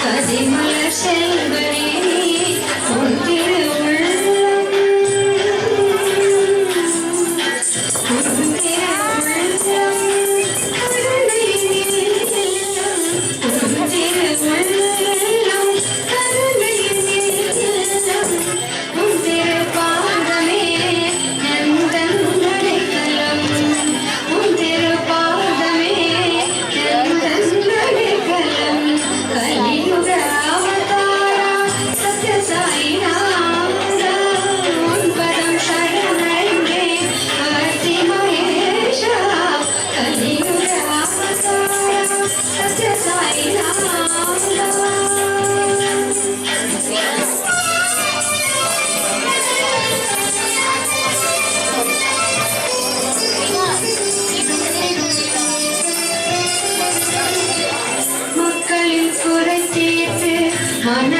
கதிமலர் செல்வனே உன் திருவுள்ளம் உன் திருவுள்ளம் கருணை இல்லம் உன் திருவுள்ளம் கருணை இல்லம் உன் திருப்பாதமே நந்தன் நடைக்கலம் உன் திருப்பாதமே நந்தன் நடைக்கலம் கலியுக அவதாரா சத்ய சாய் நாதா உன் பதம் சரணடைந்தே ஆர்த்தி மகேஷா கலியுக அவதாரா சத்ய சாய் நாதா மக்களின் குறை தீர்த்து மன